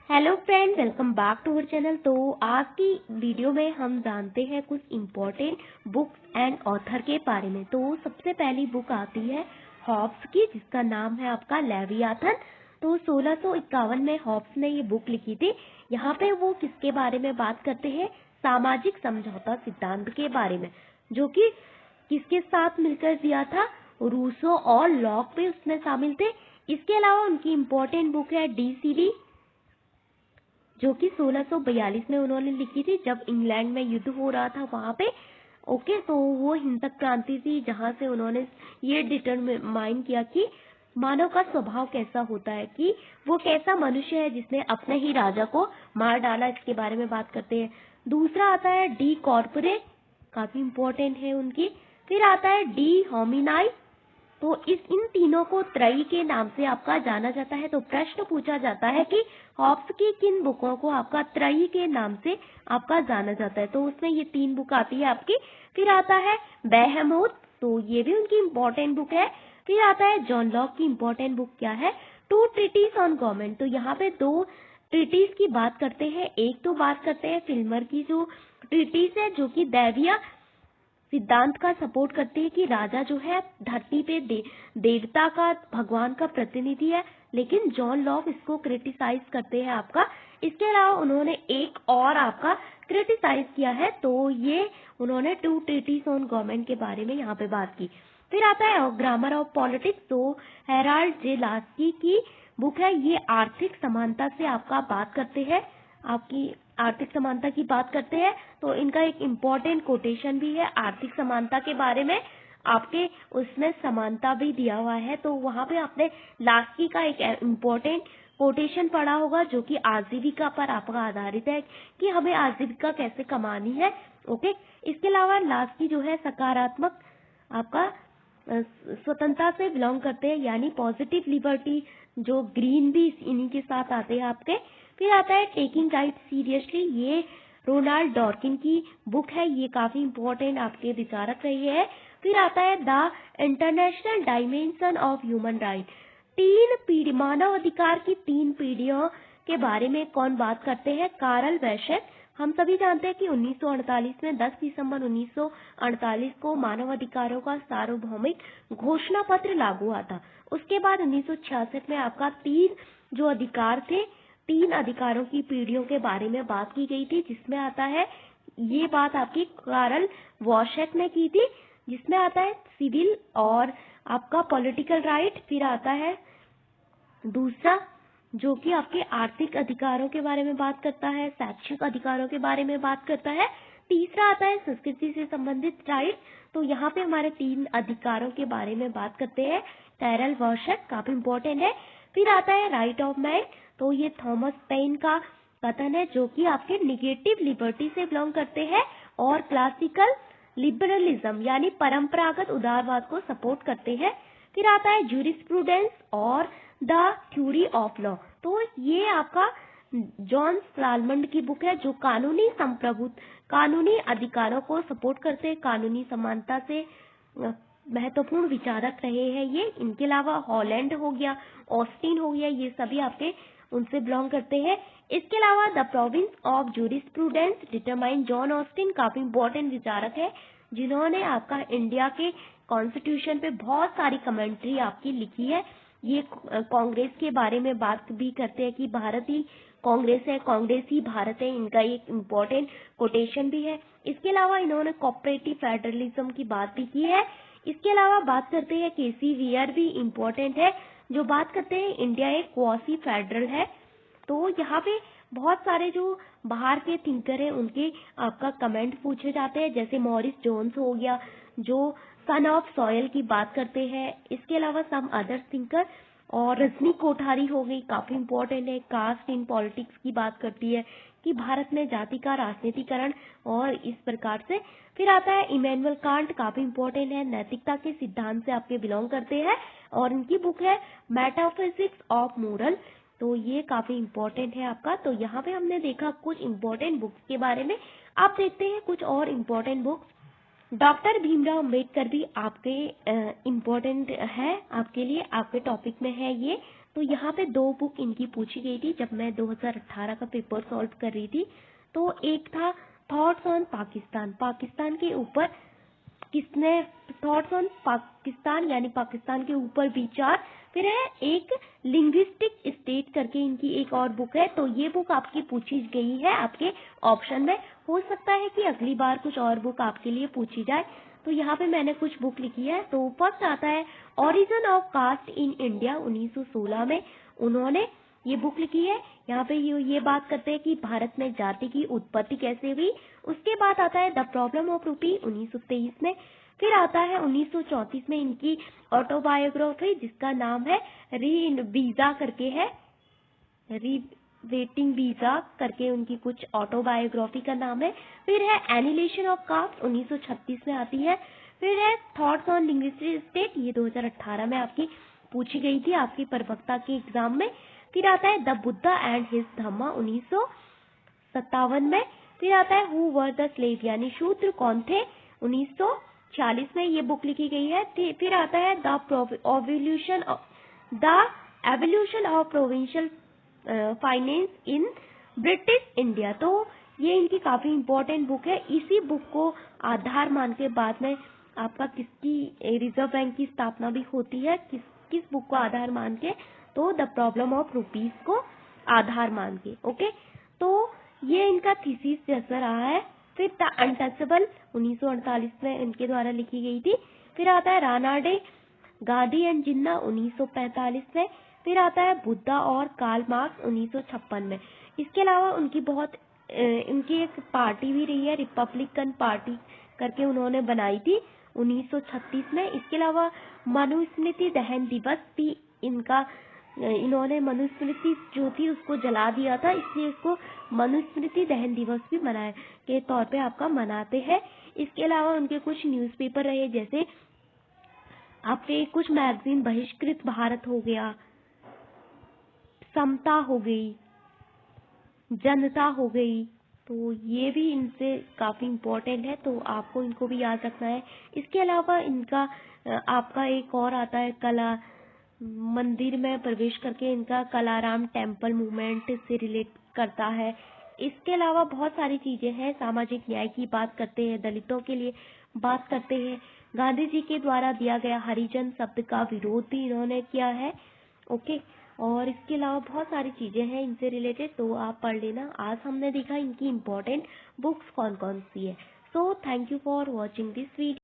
Hello friend, welcome back to our channel. तो आज की वीडियो में हम जानते हैं कुछ इम्पोर्टेंट बुक्स एंड ऑथर के बारे में। तो सबसे पहली बुक आती है हॉब्स की, जिसका नाम है आपका लेवियाथन। तो 1651 में हॉब्स ने ये बुक लिखी थी। यहाँ पे वो किसके बारे में बात करते हैं? सामाजिक समझौता सिद्धांत के बारे में, जो कि किसके साथ मिलकर दिया था? रूसो और लॉक पे उसमें शामिल थे। इसके अलावा उनकी इम्पोर्टेंट बुक है डीसीडी, जो कि 1642 में उन्होंने लिखी थी, जब इंग्लैंड में युद्ध हो रहा था वहां पे। ओके, तो वो हिंसक क्रांति थी जहां से उन्होंने ये डिटरमाइन किया कि मानव का स्वभाव कैसा होता है, कि वो कैसा मनुष्य है जिसने अपने ही राजा को मार डाला। इसके बारे में बात करते हैं। दूसरा आता है डी कॉर्पोरे, काफी इम्पोर्टेंट है उनकी। फिर आता है डी होमिनाई। तो इन तीनों को त्रयी के नाम से आपका जाना जाता है। तो प्रश्न पूछा जाता है कि हॉब्स की किन बुकों को आपका त्रयी के नाम से आपका जाना जाता है? तो उसमें ये 3 बुक आती है आपकी। फिर आता है बेहेमोथ, तो ये भी उनकी इम्पोर्टेंट बुक है। फिर आता है जॉन लॉक की इम्पोर्टेंट बुक क्या है? 2 ट्रीटीज ऑन गवर्नमेंट। तो यहाँ पे 2 ट्रीटीज की बात करते हैं। एक तो बात करते हैं फिल्मर की जो ट्रीटीज है, जो कि दैवीय सिद्धांत का सपोर्ट करती है कि राजा जो है धरती पे देवता का, भगवान का प्रतिनिधि है। लेकिन जॉन लॉक इसको क्रिटिसाइज करते हैं आपका। इसके अलावा उन्होंने एक और आपका क्रिटिसाइज किया है, तो ये उन्होंने 2 ट्रीटीज ऑन गवर्नमेंट के बारे में यहाँ पे बात की। फिर आता है ग्रामर ऑफ पॉलिटिक्स, तो हेराल्ड जे लास्की की बुक है। ये आर्थिक समानता से आपका बात करते हैं, आपकी आर्थिक समानता की बात करते हैं। तो इनका एक इम्पोर्टेंट कोटेशन भी है आर्थिक समानता के बारे में। आपके उसमें समानता भी दिया हुआ है, तो वहां पे आपने लास्की का एक इम्पोर्टेंट कोटेशन पढ़ा होगा, जो कि आजीविका पर आपका आधारित है कि हमें आजीविका कैसे कमानी है। ओके, इसके अलावा लास्की जो है सकारात्मक आपका स्वतंत्रता से बिलोंग करते हैं, यानी पॉजिटिव लिबर्टी। जो ग्रीन भी इन्हीं के साथ आते हैं आपके। फिर आता है टेकिंग राइट सीरियसली, ये रोनाल्ड डॉर्किन की बुक है। ये काफी इम्पोर्टेंट आपके विचारक रही है। फिर आता है the international dimension of human right, 3 पीढ़ी मानव अधिकार की 3 पीढ़ियों के बारे में कौन बात करते हैं? कार्ल वैशक। हम सभी जानते हैं कि 1948 में 10 दिसंबर 1948 को मानव अधिकारों का सार्वभौमिक घोषणा पत्र लागू हुआ था। उसके बाद 1966 में आपका 3 जो अधिकार थे, 3 अधिकारों की पीढ़ियों के बारे में बात की गई थी, जिसमें आता है, ये बात आपकी कार्ल वॉशक ने की थी, जिसमें आता है सिविल और आपका पॉलिटिकल राइट। फिर आता है दूसरा, जो कि आपके आर्थिक अधिकारों के बारे में बात करता है, शैक्षिक अधिकारों के बारे में बात करता है। तीसरा आता है संस्कृति से संबंधित राइट। तो यहाँ पे हमारे 3 अधिकारों के बारे में बात करते हैं कैरल वॉशक, काफी इम्पोर्टेंट है। फिर आता है राइट ऑफ मैन, तो ये थॉमस पेन का कथन है, जो कि आपके निगेटिव लिबर्टी से बिलोंग करते हैं और क्लासिकल लिबरलिज्म यानी परंपरागत उदारवाद को सपोर्ट करते हैं। फिर आता है जूरिस्प्रूडेंस और द थ्योरी ऑफ लॉ, तो ये आपका जॉन सालमंड की बुक है, जो कानूनी अधिकारों को सपोर्ट करते हैं, कानूनी समानता से महत्वपूर्ण विचारक रहे हैं ये। इनके अलावा हॉलैंड हो गया, ऑस्टिन हो गया, ये सभी आपके उनसे बिलोंग करते हैं। इसके अलावा the province of jurisprudence determine John Austin, काफी इम्पोर्टेंट विचारक है, जिन्होंने आपका इंडिया के कॉन्स्टिट्यूशन पे बहुत सारी कमेंट्री आपकी लिखी है। ये कांग्रेस के बारे में बात भी करते हैं कि भारत ही कांग्रेस है, कांग्रेस ही भारत है, इनका एक इम्पोर्टेंट कोटेशन भी है। इसके अलावा इन्होंने कोऑपरेटिव फेडरलिज्म की बात भी की है। इसके अलावा बात करते हैं केसी वियर भी इम्पोर्टेंट है, जो बात करते हैं इंडिया एक क्वासी फेडरल है। तो यहाँ पे बहुत सारे जो बाहर के थिंकर हैं, उनके आपका कमेंट पूछे जाते हैं, जैसे मॉरिस जोन्स हो गया, जो सन ऑफ सॉयल की बात करते हैं। इसके अलावा सम अदर थिंकर, और रजनी कोठारी हो गई, काफी इम्पोर्टेंट है, कास्ट इन पॉलिटिक्स की बात करती है कि भारत में जाति का राजनीतिकरण और इस प्रकार से। फिर आता है इमैनुअल कांट, काफी इम्पोर्टेंट है, नैतिकता के सिद्धांत से आपके बिलोंग करते हैं, और इनकी बुक है मेटाफिजिक्स ऑफ मोरल। तो ये काफी इम्पोर्टेंट है आपका। तो यहाँ पे हमने देखा कुछ इम्पोर्टेंट बुक्स के बारे में। आप देखते हैं कुछ और important books. Doctor Bhimrao Ambedkar भी आपके इम्पोर्टेंट है, आपके लिए, आपके टॉपिक में है ये। तो यहाँ पे 2 बुक इनकी पूछी गई थी जब मैं 2018 का पेपर सॉल्व कर रही थी। तो एक था थॉट्स ऑन पाकिस्तान, पाकिस्तान के ऊपर किसने, थॉट्स ऑन पाकिस्तान यानी पाकिस्तान के ऊपर विचार। फिर है एक लिंग्विस्टिक स्टेट करके इनकी एक और बुक है। तो ये बुक आपकी पूछी गई है आपके ऑप्शन में। हो सकता है कि अगली बार कुछ और बुक आपके लिए पूछी जाए। तो यहाँ पे मैंने कुछ बुक लिखी है। तो फर्स्ट आता है origin of caste in India, 1916 में उन्होंने ये बुक लिखी है। यहाँ पे ये बात करते हैं कि भारत में जाति की उत्पत्ति कैसे हुई। उसके बाद आता है द प्रॉब्लम ऑफ रूपी, 1923 में। फिर आता है 1934 में इनकी ऑटोबायोग्राफी जिसका नाम है री वीजा करके है, वेटिंग वीजा करके उनकी कुछ ऑटोबायोग्राफी का नाम है। फिर है एनिलेशन ऑफ कास्ट, 1936 में आती है। फिर है थॉट्स ऑन लिंग्विस्टिक स्टेट, ये 2018 में आपकी पूछी गई थी आपकी प्रवक्ता के एग्जाम में। फिर आता है द बुद्धा एंड हिज धम्मा, 1957 में। फिर आता है हु वर द स्लेव यानी शूद्र कौन थे, 1946 में ये बुक लिखी गई है। फिर आता है the evolution of provincial finance in British India. तो ये इनकी काफी इंपॉर्टेंट बुक है। इसी बुक को आधार मान के बाद में आपका किसकी रिजर्व बैंक की स्थापना भी होती है, किस बुक को आधार मान के, तो द प्रॉब्लम ऑफ रुपीज को आधार मान के। ओके, तो ये इनका थीसिस जैसा रहा है। फिर द अनटचेबल, 1948 में इनके द्वारा लिखी गई थी। फिर आता है रानाडे, गांधी एंड जिन्ना, 1945 में। फिर आता है बुद्धा और कार्ल मार्क्स, 1956 में। इसके अलावा उनकी उनकी एक पार्टी भी रही है, रिपब्लिकन पार्टी करके उन्होंने बनाई थी 1936 में। इसके अलावा मनुस्मृति दहन दिवस भी इन्होंने मनुस्मृति जो थी उसको जला दिया था, इसलिए इसको मनुस्मृति दहन दिवस भी मनाए के तौर पे आपका मनाते हैं। इसके अलावा उनके कुछ न्यूज़पेपर रहे, जैसे आपके कुछ मैगजीन बहिष्कृत भारत हो गया, समता हो गई, जनता हो गई, तो ये भी इनसे काफी इम्पोर्टेंट है, तो आपको इनको भी याद रखना है। इसके अलावा इनका आपका एक और आता है कला मंदिर में प्रवेश करके, इनका कलाराम टेम्पल मूवमेंट से रिलेट करता है। इसके अलावा बहुत सारी चीजें हैं, सामाजिक न्याय की बात करते हैं, दलितों के लिए बात करते हैं, गांधी जी के द्वारा दिया गया हरिजन शब्द का विरोध भी इन्होंने किया है। ओके, और इसके अलावा बहुत सारी चीजें हैं इनसे रिलेटेड, तो आप पढ़ लेना। आज हमने देखा इनकी इम्पोर्टेंट बुक्स कौन कौन सी है। So thank you for watching this video.